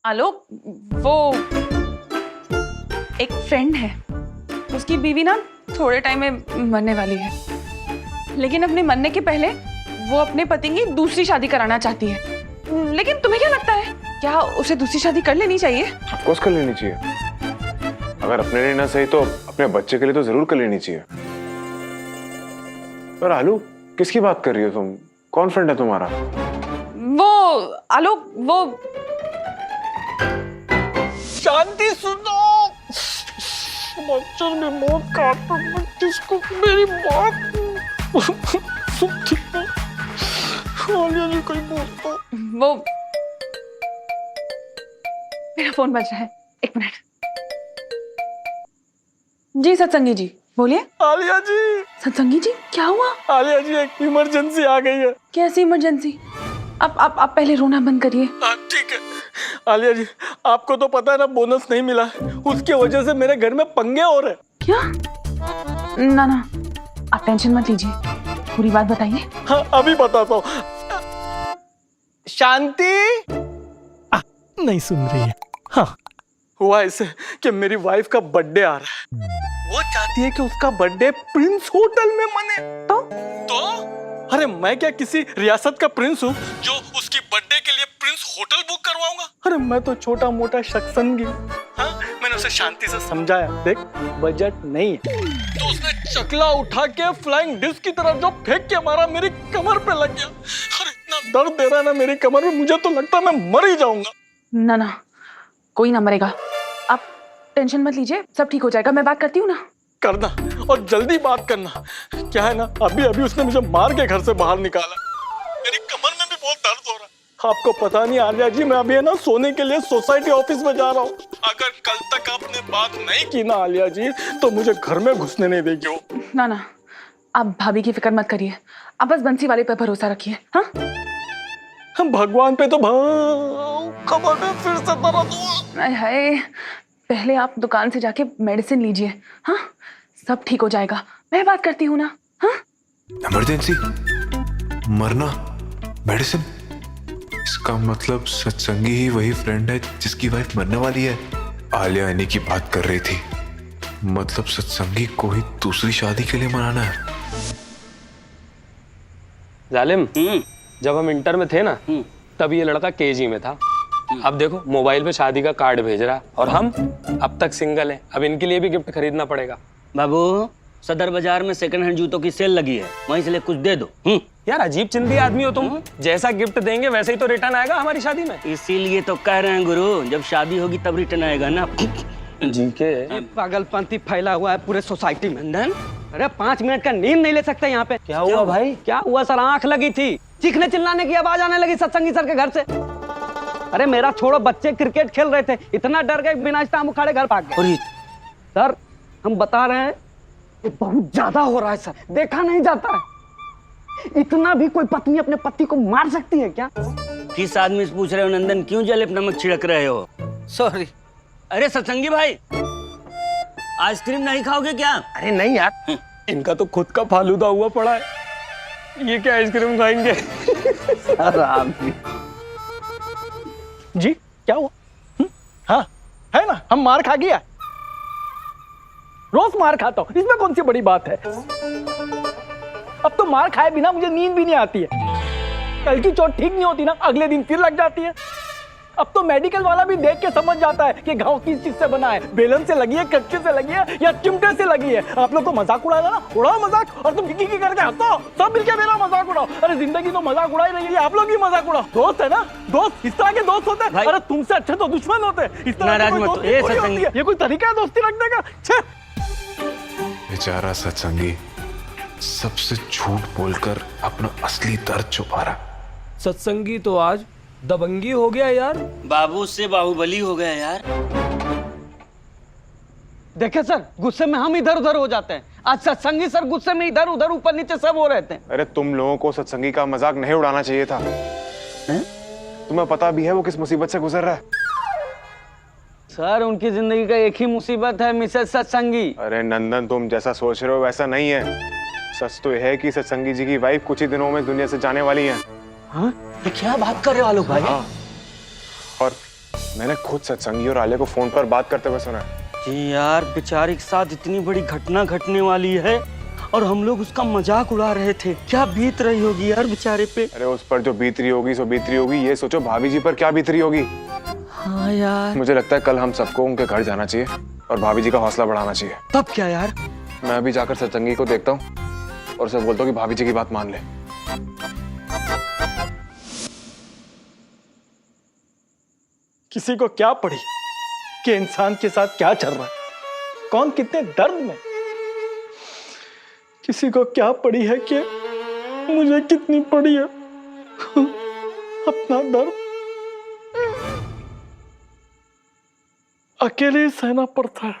आलोक, वो एक फ्रेंड है, उसकी बीवी ना थोड़े टाइम में मरने वाली है, लेकिन अपने मरने के पहले वो अपने पति की दूसरी शादी कराना चाहती है। लेकिन तुम्हें क्या लगता है, क्या उसे दूसरी शादी कर लेनी चाहिए? ऑफ कोर्स कर लेनी चाहिए। अगर अपने लिए ना सही तो अपने बच्चे के लिए तो जरूर कर लेनी चाहिए। पर आलू, किसकी बात कर रही हो तुम? कौन फ्रेंड है तुम्हारा? वो आलोक, वो शांति सुनो। मच्छर में मौत काटो जिसको मेरी बात सुनती हो। आलिया जी कहीं बोलता। वो मेरा फोन बज रहा है, एक मिनट। जी सत्संगी जी, बोलिए। आलिया जी, सत्संगी जी, क्या हुआ? आलिया जी एक इमरजेंसी आ गई है। कैसी इमरजेंसी? आप पहले रोना बंद करिए। ठीक है। आलिया जी, आपको तो पता है ना, बोनस नहीं मिला, उसकी वजह से मेरे घर में पंगे हो रहे। क्या? ना ना, आप टेंशन मत लीजिए, पूरी बात बताइए। हाँ, अभी बताता हूँ। शांति नहीं सुन रही है। हाँ, हुआ ऐसे कि मेरी वाइफ का बर्थडे आ रहा है। वो चाहती है कि उसका बर्थडे प्रिंस होटल में मने। तो अरे मैं क्या किसी रियासत का प्रिंस हूँ जो उसकी बर्थडे के लिए प्रिंस होटल बुक करवाऊंगा? अरे मैं तो छोटा मोटा शख्संगी। हाँ, मैंने उसे शांति से समझाया, देख बजट नहीं है। तो उसने चकला उठा के फ्लाइंग डिस्क की तरह जो फेंक के मारा, मेरी कमर पे लग गया। अरे इतना दर्द दे रहा है ना मेरी कमर में, मुझे तो लगता है मैं मर ही जाऊंगा। ना ना, कोई ना मरेगा, आप टेंशन मत लीजिए, सब ठीक हो जाएगा। मैं बात करती हूँ ना। करना, और जल्दी बात करना। क्या है ना, अभी अभी उसने मुझे मार के घर से बाहर निकाला। मेरी कमर में भी बहुत दर्द हो रहा है। आपको पता नहीं आलिया जी, मैं अभी है ना सोने के लिए सोसाइटी ऑफिस में जा रहा हूँ। अगर कल तक आपने बात नहीं की ना आलिया जी, तो मुझे घर में घुसने नहीं देगी वो। ना ना, आप भाभी की फिक्र मत करिए, आप बस बंसी वाले पे भरोसा रखिए। हाँ, हम भगवान पे तो कमर में फिर से दर्द हुआ। हाय, पहले आप दुकान से जाके मेडिसिन लीजिए। हाँ, सब ठीक हो जाएगा, मैं बात करती हूँ ना। हाँ, इमरजेंसी, मरना, मेडिसिन। इसका मतलब सत्संगी ही वही फ्रेंड है जिसकी वाइफ मरने वाली है। आलिया इन्हीं की बात कर रही थी, मतलब सत्संगी को ही दूसरी शादी के लिए मनाना है। जालिम, जब हम इंटर में थे ना, तब ये लड़का केजी में था। अब देखो मोबाइल पे शादी का कार्ड भेज रहा है, और हम अब तक सिंगल हैं। अब इनके लिए भी गिफ्ट खरीदना पड़ेगा। बाबू, सदर बाजार में सेकंड हैंड जूतों की सेल लगी है, वहीं से ले कुछ दे दो। यार अजीब चिंदी आदमी हो तुम, जैसा गिफ्ट देंगे वैसे ही तो रिटर्न आएगा हमारी शादी में। इसीलिए तो कह रहे हैं गुरु, जब शादी होगी तब रिटर्न आएगा ना। जी के पागलपंथी फैला हुआ है पूरे सोसाइटी में। नंदन, अरे 5 मिनट का नींद नहीं ले सकते यहाँ पे। क्या हुआ भाई? क्या हुआ सर, आंख लगी थी, चीखने चिल्लाने की आवाज आने लगी सत्संगी सर के घर से। अरे मेरा छोड़ो, बच्चे क्रिकेट खेल रहे थे, इतना डर गए बिना इस्ताम उखाड़े घर भाग गए। सर हम बता रहे हैं, ये बहुत ज्यादा हो रहा है सर, देखा नहीं जाता है। इतना भी कोई पत्नी अपने पति को मार सकती है क्या? किस आदमी से पूछ रहे हो नंदन, क्यों जलेब नमक छिड़क रहे हो? सॉरी। अरे सत्संगी भाई, आइसक्रीम नहीं खाओगे क्या? अरे नहीं यार, इनका तो खुद का फालूदा हुआ पड़ा है, ये क्या आइसक्रीम खाएंगे? सर आप भी। जी क्या हुआ? हाँ है ना, हम मार खा गया, रोज मार खाता हूँ, इसमें कौन सी बड़ी बात है। अब तो मार खाए बिना मुझे नींद भी नहीं आती है। कल की चोट ठीक नहीं होती ना, अगले दिन फिर लग जाती है। अब तो मेडिकल वाला भी देख के समझ जाता है कि घाव किस चीज से बना है, बेलन से लगी है, कच्चे से लगी है या चिमटे से लगी है। आप लोग तो मजाक उड़ाना ना, उड़ाओ मजाक, और तुम की करके हंसो, सब मिलके मेरा मजाक उड़ाओ। अरे जिंदगी तो मजाक उड़ा ही रही है, आप लोग भी मजाक उड़ाओ। दोस्त है ना, दोस्त इस तरह के दोस्त होते हैं। अरे तुमसे अच्छे तो दुश्मन होते हैं। इस तरह की कोई दोस्ती थोड़ी होती है। ये कोई तरीका है दोस्ती रखने का? बेचारा सत्संगी सबसे झूठ बोलकर अपना असली दर्द छुपा रहा। सत्संगी तो आज दबंगी हो गया यार। बाबू से बाहुबली हो गया यार। देखे सर, गुस्से में हम इधर उधर हो जाते हैं। आज सत्संगी सर गुस्से में इधर उधर ऊपर नीचे सब हो रहते हैं। अरे तुम लोगों को सत्संगी का मजाक नहीं उड़ाना चाहिए था। तुम्हें पता भी है वो किस मुसीबत से गुजर रहा है? सर उनकी जिंदगी का एक ही मुसीबत है, मिसेस सत्संगी। अरे नंदन, तुम जैसा सोच रहे हो वैसा नहीं है। सच तो यह है कि सत्संगी जी की वाइफ कुछ ही दिनों में दुनिया से जाने वाली है। हाँ? क्या बात कर रहे हो आलोक भाई? हाँ। और मैंने खुद सत्संगी और आलिया को फोन पर बात करते हुए सुना है। जी यार, बेचारे के साथ इतनी बड़ी घटना घटने वाली है और हम लोग उसका मजाक उड़ा रहे थे। क्या बीत रही होगी यार बेचारे पे। अरे उस पर जो बीत रही होगी सो बीत रही होगी, ये सोचो भाभी जी पर क्या बीत रही होगी। हाँ यार। मुझे लगता है कल हम सबको उनके घर जाना चाहिए और भाभी जी का हौसला बढ़ाना चाहिए। तब क्या यार? मैं अभी जाकर सत्संगी को देखता हूँ और उसे बोलता हूँ कि भाभी जी की बात मान ले। किसी को क्या पड़ी कि इंसान के साथ क्या चल रहा है, कौन कितने दर्द में। किसी को क्या पड़ी है कि मुझे कितनी पड़ी है अपना दर्द अकेले ही सहना पड़ता है।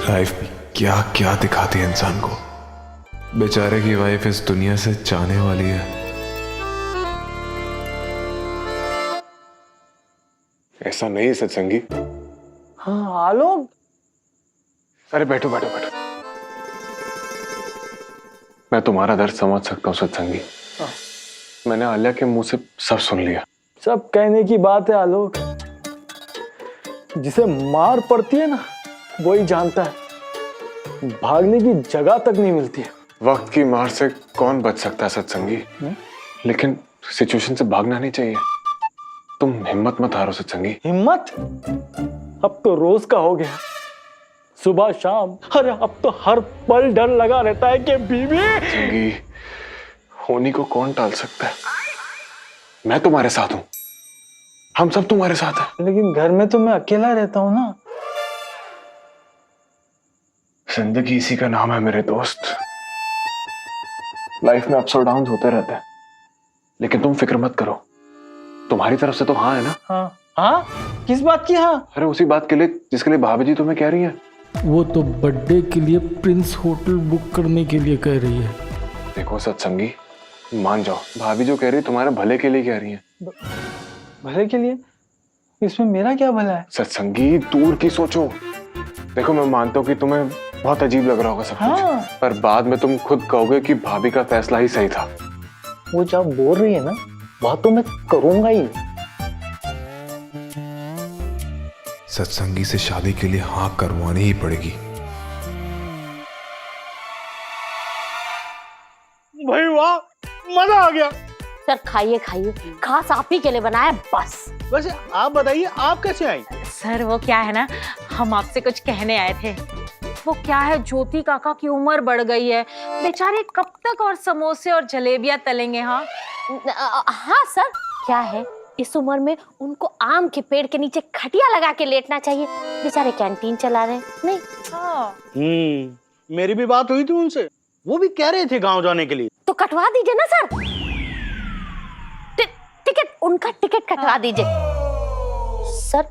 लाइफ में क्या क्या दिखाती है इंसान को। बेचारे की वाइफ इस दुनिया से जाने वाली है। ऐसा नहीं है सत्संगी। हाँ आलोक। अरे बैठो बैठो बैठो। मैं तुम्हारा दर्द समझ सकता हूँ सत्संगी। मैंने आलिया के मुंह से सब सुन लिया। सब कहने की बात है आलोक, जिसे मार पड़ती है ना वही जानता है, भागने की जगह तक नहीं मिलती है। वक्त की मार से कौन बच सकता है सत्संगी, लेकिन सिचुएशन से भागना नहीं चाहिए। तुम हिम्मत मत हारो सत्संगी। हिम्मत अब तो रोज का हो गया, सुबह शाम। अरे अब तो हर पल डर लगा रहता है कि बीवी। सत्संगी, होनी को कौन टाल सकता है। मैं तुम्हारे साथ हूं, हम सब तुम्हारे साथ हैं। लेकिन घर में तो मैं अकेला रहता हूं ना। जिंदगी इसी का नाम है मेरे दोस्त। लाइफ में अप्स और डाउन होते रहते हैं, लेकिन तुम फिक्र मत करो। तुम्हारी तरफ से तो हाँ है ना। हाँ हाँ, किस बात की हाँ? अरे उसी बात के लिए जिसके लिए भाभी जी तुम्हें कह रही है। वो तो बर्थडे के लिए प्रिंस होटल बुक करने के लिए कह रही है। देखो सत्संगी, मान जाओ, भाभी जो कह रही है तुम्हारे भले के लिए कह रही है। भले के लिए? इसमें मेरा क्या भला है? सत्संगी, दूर की सोचो। देखो मैं मानता हूँ कि तुम्हें बहुत अजीब लग रहा होगा सब कुछ, पर बाद में तुम खुद कहोगे कि भाभी का फैसला ही सही था। वो जब बोल रही है ना, बात तो मैं करूंगा ही। सत्संगी से शादी के लिए हाँ करवानी ही पड़ेगी। भाई वाह, मजा आ गया। सर खाइए खाइए, खास आप ही के लिए बनाया बस। वैसे आप बताइए, आप कैसे आई? सर वो क्या है ना, हम आपसे कुछ कहने आए थे। वो क्या है, ज्योति काका की उम्र बढ़ गई है, बेचारे कब तक और समोसे और जलेबियां तलेंगे। हाँ हाँ सर, क्या है इस उम्र में उनको आम के पेड़ के नीचे खटिया लगा के लेटना चाहिए। बेचारे कैंटीन चला रहे हैं। नहीं हाँ। मेरी भी बात हुई थी उनसे, वो भी कह रहे थे गांव जाने के लिए। तो कटवा दीजिए ना सर, टिकट, उनका टिकट कटवा दीजिए। सर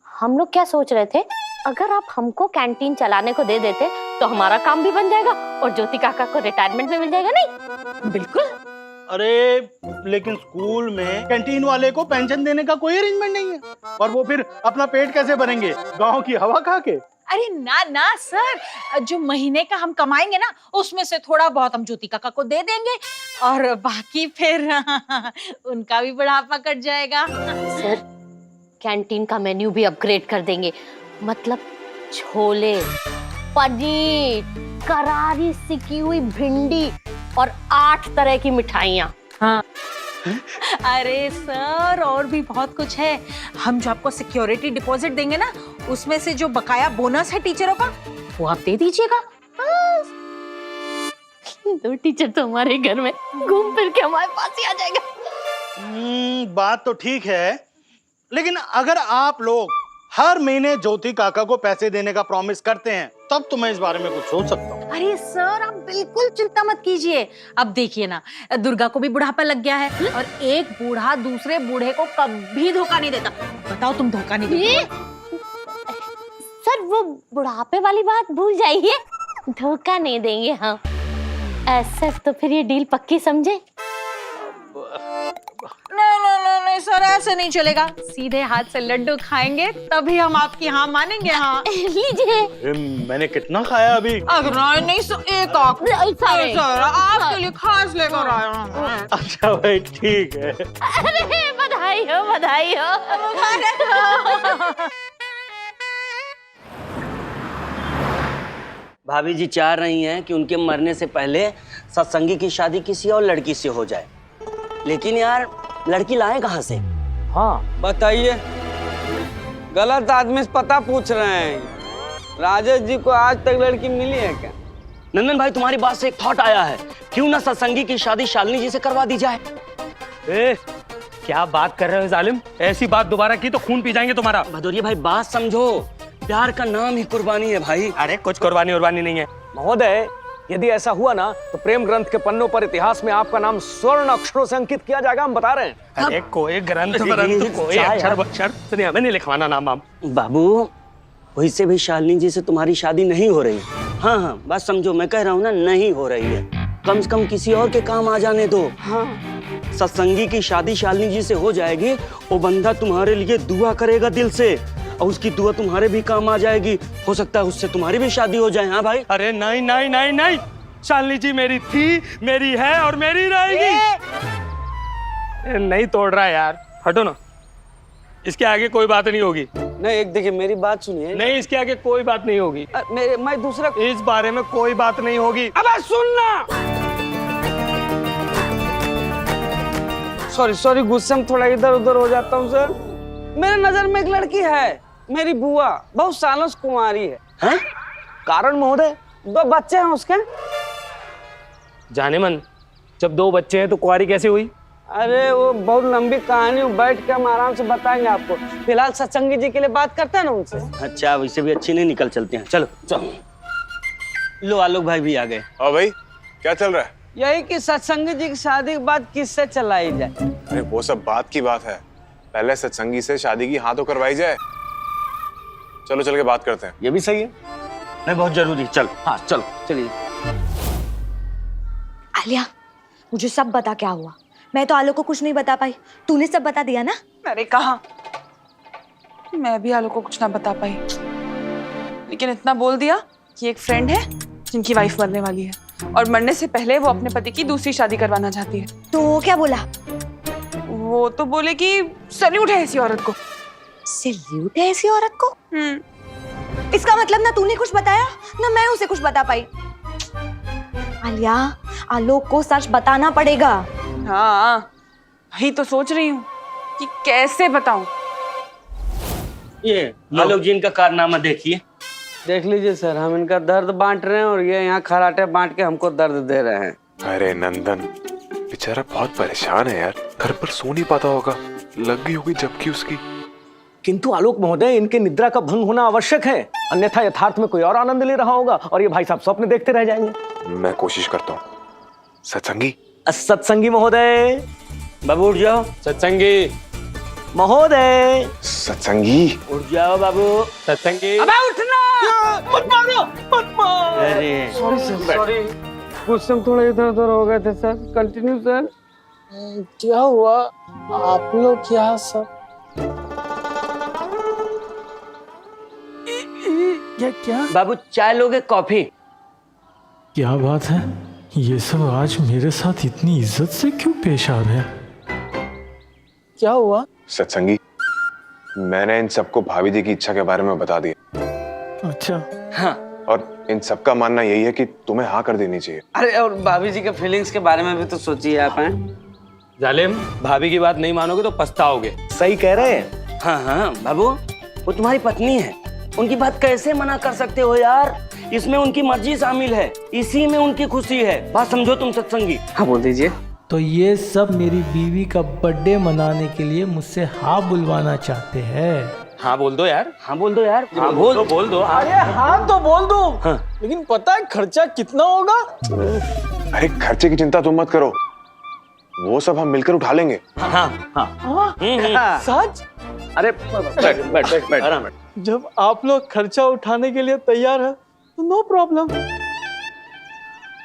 हम लोग क्या सोच रहे थे, अगर आप हमको कैंटीन चलाने को दे देते तो हमारा काम भी बन जाएगा और ज्योति काका को रिटायरमेंट में मिल जाएगा। नहीं बिल्कुल। अरे लेकिन स्कूल में कैंटीन वाले को पेंशन देने का कोई अरेंजमेंट नहीं है, और वो फिर अपना पेट कैसे भरेंगे गांव की हवा खा के? अरे ना ना सर, जो महीने का हम कमाएंगे ना उसमें से थोड़ा बहुत हम ज्योति काका को दे देंगे और बाकी फिर उनका भी बुढ़ापा कट जाएगा। सर कैंटीन का मेन्यू भी अपग्रेड कर देंगे, मतलब छोले, पनीर, करारी सिकी हुई भिंडी और 8 तरह की मिठाइयाँ। हाँ अरे सर और भी बहुत कुछ है। हम जो आपको सिक्योरिटी डिपॉजिट देंगे ना, उसमें से जो बकाया बोनस है टीचरों का वो आप दे दीजिएगा। तो टीचर तो हमारे घर में घूम फिर के हमारे पास ही आ जाएगा। बात तो ठीक है, लेकिन अगर आप लोग हर महीने ज्योति काका को पैसे देने का प्रॉमिस करते हैं तब तो मैं इस बारे में कुछ सोच सकता हूँ। अरे सर आप बिल्कुल चिंता मत कीजिए। अब देखिए ना, दुर्गा को भी बुढ़ापा लग गया है और एक बूढ़ा दूसरे बूढ़े को कभी धोखा नहीं देता। बताओ तुम धोखा नहीं देते? सर वो बुढ़ापे वाली बात भूल जाइए, धोखा नहीं देंगे हम। सर तो फिर ये डील पक्की समझे? नहीं नहीं नहीं सर ऐसे नहीं चलेगा, सीधे हाथ से लड्डू खाएंगे तभी हम आपकी हाँ मानेंगे। हाँ लीजिए। मैंने कितना खाया अभी? अगर नहीं सो एक सर आपके लिए खास लेकर आया हूँ। अच्छा भाई ठीक है। अरे बधाई हो, बधाई हो। भाभी जी चाह रही हैं कि उनके मरने से पहले सत्संगी की शादी किसी और लड़की से हो जाए, लेकिन यार लड़की लाए कहाँ से? हाँ बताइए, गलत आदमी से पता पूछ रहे हैं। राजेश जी को आज तक लड़की मिली है क्या? नंदन भाई तुम्हारी बात से एक थॉट आया है, क्यों ना सत्संगी की शादी शालिनी जी से करवा दी जाए? ए, क्या बात कर रहे हो जालिम? ऐसी बात दोबारा की तो खून पी जाएंगे तुम्हारा। भदौरिया भाई बात समझो, प्यार का नाम ही कुर्बानी है भाई। अरे कुछ कुर्बानी उर्बानी नहीं है महोदय, यदि ऐसा हुआ ना तो प्रेम ग्रंथ के पन्नों पर इतिहास में आपका नाम स्वर्ण अक्षरों से अंकित किया जाएगा, हम बता रहे हैं। अरे कोई ग्रंथ कोई अक्षर सुनिए, हमें नहीं लिखवाना नाम वाम। बाबू वैसे भी शालिनी जी से तुम्हारी शादी नहीं हो रही। हाँ हाँ बात समझो, मैं कह रहा हूँ ना नहीं हो रही है, कम से कम किसी और के काम आ जाने दो। हाँ सत्संगी की शादी शालिनी जी से हो जाएगी, वो बंदा तुम्हारे लिए दुआ करेगा दिल से, और उसकी दुआ तुम्हारे भी काम आ जाएगी, हो सकता है उससे तुम्हारी भी शादी हो जाए। हाँ भाई। अरे नहीं नहीं नहीं नहीं, शालिनी जी मेरी थी, मेरी है और मेरी रहेगी। नहीं तोड़ रहा है यार, हटो ना, इसके आगे कोई बात नहीं होगी। नहीं एक देखिए मेरी बात सुनिए। नहीं इसके आगे कोई बात नहीं होगी, मैं दूसरा इस बारे में कोई बात नहीं होगी। अबे सुनना। सॉरी गुस्से में थोड़ा इधर उधर हो जाता हूँ सर। मेरे नजर में एक लड़की है, मेरी बुआ, बहुत सालों से कुंवारी है। हैं? कारण महोदय 2 बच्चे हैं उसके। जाने मन, जब 2 बच्चे हैं तो कुंवारी कैसे हुई? अरे वो बहुत लंबी कहानी, बैठ के हम आराम से बताएंगे आपको। फिलहाल सत्संगी जी के लिए बात करते हैं ना उनसे। अच्छा वैसे भी अच्छी नहीं निकल चलते हैं, चलो चलो। लो आलोक भाई भी आ गए। और भाई क्या चल रहा है? यही कि सत्संगी जी की शादी के बाद किससे चलाई जाए। अरे वो सब बात की बात है, पहले सत्संगी से शादी की हाँ तो करवाई जाए। चलो चल के बात करते हैं। ये भी सही है, नहीं बहुत जरूरी। चल हाँ चलो चलिए। आलिया मुझे सब बता क्या हुआ। मैं तो आलोक को कुछ नहीं बता पाई, तूने सब बता दिया ना। अरे कहाँ, मैं भी आलोक को कुछ ना बता पाई, लेकिन इतना बोल दिया कि एक फ्रेंड है जिनकी वाइफ मरने वाली है, और मरने से पहले वो अपने पति की दूसरी शादी करवाना चाहती है। तो वो क्या बोला? वो तो बोले कि सैल्यूट है ऐसी औरत को। सैल्यूट है ऐसी औरत को? इसका मतलब ना तूने कुछ बताया ना मैं उसे कुछ बता पाई। आलिया आलोक को सच बताना पड़ेगा। हाँ वही तो सोच रही हूँ कि कैसे बताऊं। ये आलोक जी इनका कारनामा देखिए। देख लीजिए सर, हम इनका दर्द बांट रहे हैं और ये यहाँ खराटे बांट के हमको दर्द दे रहे हैं। अरे नंदन बेचारा बहुत परेशान है यार, घर पर सो नहीं पाता होगा, लग गई होगी जबकि उसकी। किंतु आलोक महोदय इनके निद्रा का भंग होना आवश्यक है, अन्यथा यथार्थ में कोई और आनंद ले रहा होगा और ये भाई साहब स्वप्न देखते रह जाएंगे। मैं कोशिश करता हूँ। सत्संगी सत्संगी महोदय, बाबू उठ जाओ। सत्संगी महोदय सत्संगी उठ जाओ बाबू। सत्संगी अबे उठना, मत मारो मत मारो। अरे सॉरी सर, सॉरी गुस्से में थोड़ा इधर उधर हो गए थे सर। Continue sir. क्या हुआ आप लोग यहाँ सब? क्या बाबू चाय लोगे कॉफी? क्या बात है, ये सब आज मेरे साथ इतनी इज्जत से क्यों पेश आ रहे हैं? क्या हुआ? सत्संगी मैंने इन सबको भाभी जी की इच्छा के बारे में बता दिया। अच्छा हाँ और इन सबका मानना यही है कि तुम्हें हाँ कर देनी चाहिए। अरे और भाभी जी के फीलिंग्स के बारे में भी तो सोचिए आप हैं। जालिम, भाभी की बात नहीं मानोगे तो पछताओगे। सही कह रहे हैं। हाँ हाँ बाबू वो तुम्हारी पत्नी है, उनकी बात कैसे मना कर सकते हो यार? इसमें उनकी मर्जी शामिल है, इसी में उनकी खुशी है। बात समझो तुम सत्संगी। हाँ बोल दीजिए। तो ये सब मेरी बीवी का बर्थडे मनाने के लिए मुझसे हाँ बुलवाना चाहते हैं। हाँ बोल दो यार। हाँ बोल दो यार। हाँ बोल दो। अरे हाँ तो बोल दो। हाँ। लेकिन पता है खर्चा कितना होगा? अरे खर्चे की चिंता तुम मत करो, वो सब हम मिलकर उठा लेंगे। हाँ हाँ सच? अरे बैठ बैठ बैठ आराम। जब आप लोग खर्चा उठाने के लिए तैयार है तो नो प्रॉब्लम।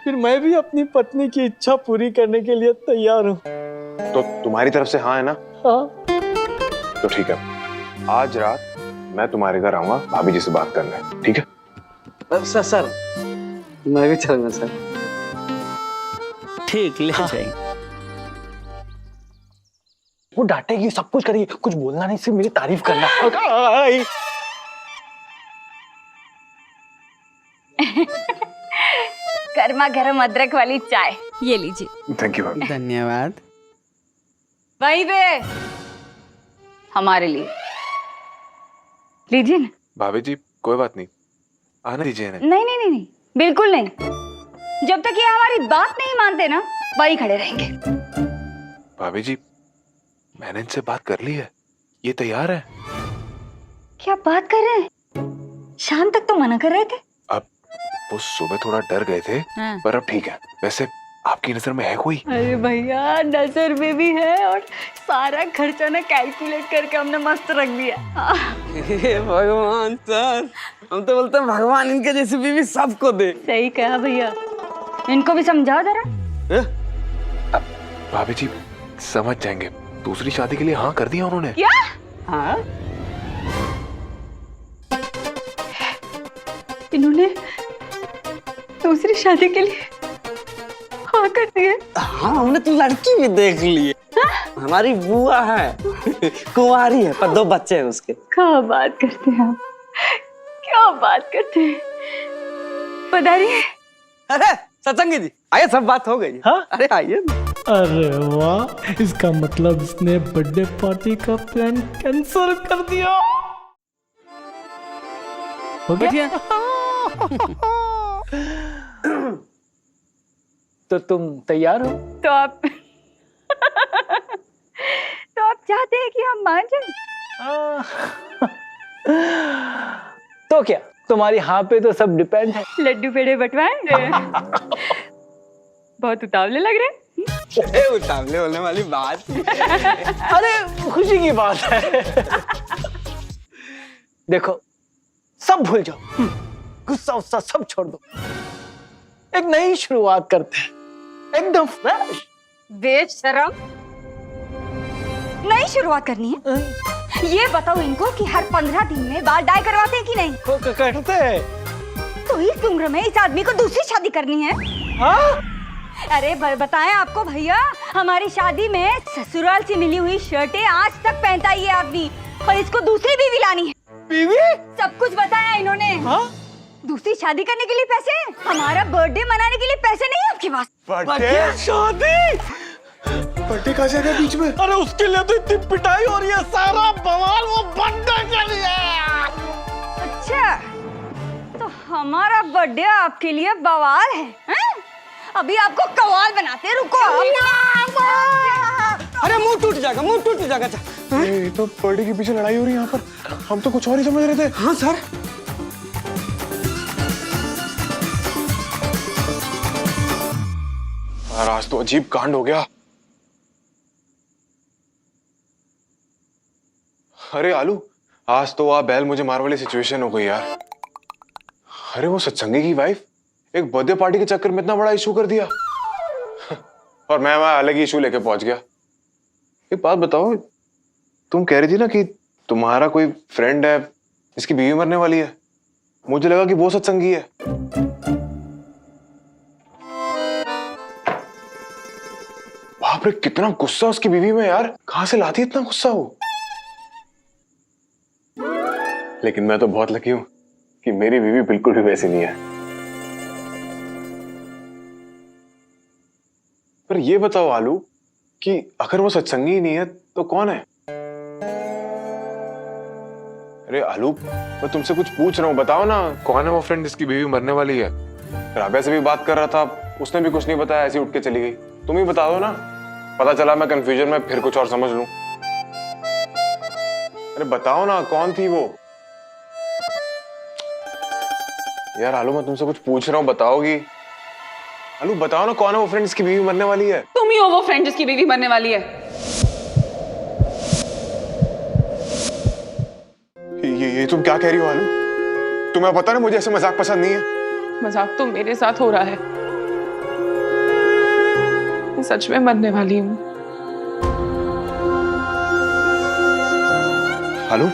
फिर मैं भी अपनी पत्नी की इच्छा पूरी करने के लिए तैयार हूँ। तो तुम्हारी तरफ से हाँ है ना? हाँ। तो ठीक है, आज रात मैं तुम्हारे घर आऊंगा भाभी जी से बात करने, ठीक है? सर मैं भी चलूंगा सर। ठीक, ले जाएंगे। वो डांटेगी, सब कुछ करेगी, कुछ बोलना नहीं, सिर्फ मेरी तारीफ करना। गर्मा गर्म अदरक वाली चाय। ये लीजिए। थैंक यू भाभी। धन्यवाद। वही पे हमारे लिए लीजिए ना। भाभी जी कोई बात नहीं, आने दीजिए इन्हें। नहीं नहीं नहीं नहीं, बिल्कुल नहीं। जब तक ये हमारी बात नहीं मानते ना, वही खड़े रहेंगे। भाभी जी मैंने इनसे बात कर ली है, ये तैयार है। क्या बात कर रहे हैं? शाम तक तो मना कर रहे थे। अब वो सुबह थोड़ा डर गए थे, हाँ। पर अब ठीक है। वैसे आपकी नजर में है कोई? अरे भैया, नजर में भी है और सारा खर्चा ना कैलकुलेट करके हमने मस्त रख दिया। हे भगवान सर, हम तो बोलते हैं भगवान इनके जैसी बीवी सबको दे। सही कहा भैया, इनको भी समझाओ जरा। भाभी जी समझ जाएंगे, दूसरी शादी के लिए हाँ कर दिया उन्होंने। क्या? हाँ इन्होंने दूसरी शादी के लिए हाँ कर दिए? हाँ, हमने तो लड़की भी देख ली है। हमारी बुआ है, कुंवारी है, पर 2 बच्चे हैं उसके। क्या बात करते हैं आप, क्या बात करते हैं। पधारिए। अरे सत्संगी जी आइए, सब बात हो गई। हाँ? अरे आइए ना। अरे वाह, इसका मतलब इसने बर्थडे पार्टी का प्लान कैंसिल कर दिया। हो गया? तो तुम तैयार हो? तो आप तो आप चाहते हैं कि हम मान जाएं? तो क्या, तुम्हारी हाँ पे तो सब डिपेंड है। लड्डू पेड़े बंटवाएं? बहुत उतावले लग रहे हैं। उतावले होने वाली बात। अरे खुशी की बात है। देखो, सब भूल जाओ, गुस्सा उस्सा सब छोड़ दो, एक नई शुरुआत करते हैं, एकदम फ्रेश। बेशरम, नई शुरुआत करनी है? ये बताओ इनको कि हर 15 दिन में बाल डाई करवाते हैं कि नहीं? करते हैं। तो इस उम्र में इस आदमी को दूसरी शादी करनी है? हाँ? अरे बताएं आपको भैया, हमारी शादी में ससुराल से मिली हुई शर्टें आज तक पहनता है ये आदमी, और इसको दूसरी बीवी लानी है। बीवी? सब कुछ बताया इन्होंने। हाँ? दूसरी शादी करने के लिए पैसे, हमारा बर्थडे मनाने के लिए पैसे नहीं है आपके पास। बर्थडे? शादी? बर्थडे कहाँ से आ गया बीच में? अरे उसके लिए तो इतनी पिटाई हो रही है, सारा बवाल वो बर्थडे के लिए। अच्छा, तो हमारा बर्थडे आपके लिए बवाल है, हैं? अभी आपको कवाल बनाते, रुको आप। अरे मुंह टूट जाएगा, मुंह टूट जाएगा। ये तो बर्थडे के पीछे लड़ाई हो रही है यहाँ पर, हम तो कुछ और ही समझ रहे थे। हाँ सर। यार आज तो अजीब कांड हो गया। अरे आलू, आज तो आप बैल मुझे मार वाली सिचुएशन हो गई यार। अरे वो सत्संगी की वाइफ एक बर्थडे पार्टी के चक्कर में इतना बड़ा इशू कर दिया, और मैं वहां अलग ही इशू लेके पहुंच गया। एक बात बताओ, तुम कह रही थी ना कि तुम्हारा कोई फ्रेंड है, इसकी बीवी मरने वाली है, मुझे लगा कि वो सत्संगी है। बाप रे, कितना गुस्सा उसकी बीवी में यार, कहां से लाती है इतना गुस्सा वो। लेकिन मैं तो बहुत लकी हूं कि मेरी बीवी बिल्कुल भी वैसी नहीं है। पर ये बताओ आलू कि अगर वो सत्संगी ही नहीं है तो कौन है? अरे आलू, मैं तुमसे कुछ पूछ रहा हूँ, बताओ ना। कौन है वो फ्रेंड जिसकी बीवी मरने वाली है? राबिया से भी बात कर रहा था, उसने भी कुछ नहीं बताया, ऐसी उठ के चली गई। तुम ही बता दो ना, पता चला मैं कंफ्यूजन में फिर कुछ और समझ लूं। अरे बताओ ना, कौन थी वो? यार आलू, मैं तुमसे कुछ पूछ रहा हूँ, बताओगी? आलू बताओ ना, कौन है वो फ्रेंड जिसकी बीवी मरने वाली है? तुम ही हो वो फ्रेंड जिसकी बीवी मरने वाली है। ये तुम क्या कह रही हो आलू? तुम्हें पता ना मुझे ऐसे मजाक पसंद नहीं है। मजाक तो मेरे साथ हो रहा है, मैं सच में मरने वाली हूँ। हेलो,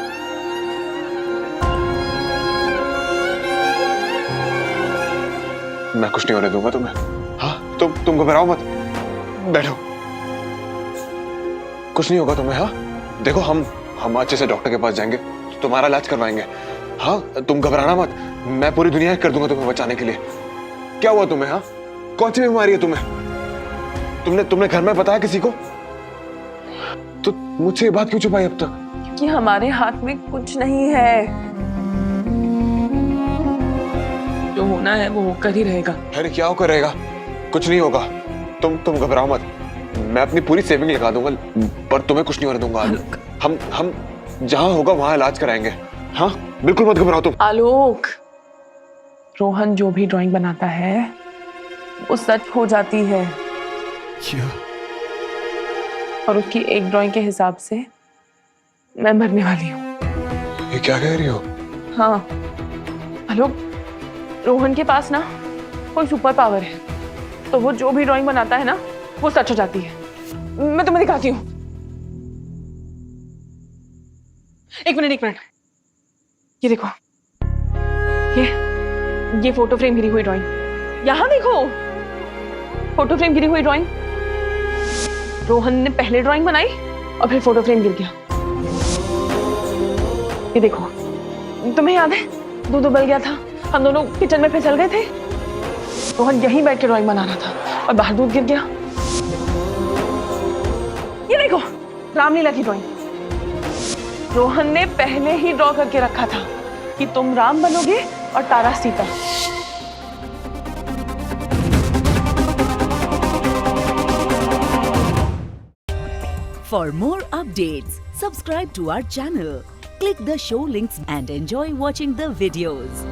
मैं कुछ नहीं होने दूंगा तुम्हें। हाँ, तुम घबराओ मत, बैठो, कुछ नहीं होगा तुम्हें। हाँ, देखो हम अच्छे से डॉक्टर के पास जाएंगे, तुम्हारा इलाज करवाएंगे। हाँ, तुम घबराना मत, मैं पूरी दुनिया कर दूंगा तुम्हें बचाने के लिए। क्या हुआ तुम्हें? हाँ, कौन सी बीमारी है तुम्हें? तुमने घर में बताया किसी को? तो मुझसे ये बात क्यों छुपाई अब तक? कि हमारे हाथ में कुछ नहीं है, जो होना है वो होकर ही रहेगा। अरे क्या होकर रहेगा? कुछ नहीं होगा, तुम घबराओ मत, मैं अपनी पूरी सेविंग लगा दूंगा, पर तुम्हें कुछ नहीं होने दूंगा। हम जहां होगा वहां इलाज कराएंगे। हाँ, बिल्कुल मत घबराओ तुम। आलोक, रोहन जो भी ड्राइंग बनाता है वो सच हो जाती है। क्या? और उसकी एक ड्राइंग के हिसाब से मैं मरने वाली हूँ। ये क्या कह रही हो? हाँ आलोक, रोहन के पास ना कोई सुपर पावर है, तो वो जो भी ड्राइंग बनाता है ना वो सच हो जाती है। मैं तुम्हें दिखाती हूँ। एक मिनट, ये देखो, ये फोटो फ्रेम गिरी हुई ड्राइंग, यहाँ देखो, फोटो फ्रेम गिरी हुई ड्राइंग। रोहन ने पहले ड्राइंग बनाई और फिर फोटो फ्रेम गिर गया। ये देखो, तुम्हें याद है दूध उबल गया था, हम दोनों किचन में फिसल गए थे, रोहन यहीं बैठ के ड्राइंग बना रहा था और बाहर दूध गिर गया। ये देखो, रामलीला की ड्राइंग, रोहन ने पहले ही ड्रॉ करके रखा था कि तुम राम बनोगे और तारा Sita. For more updates, subscribe to our channel, click the show links and enjoy watching the videos.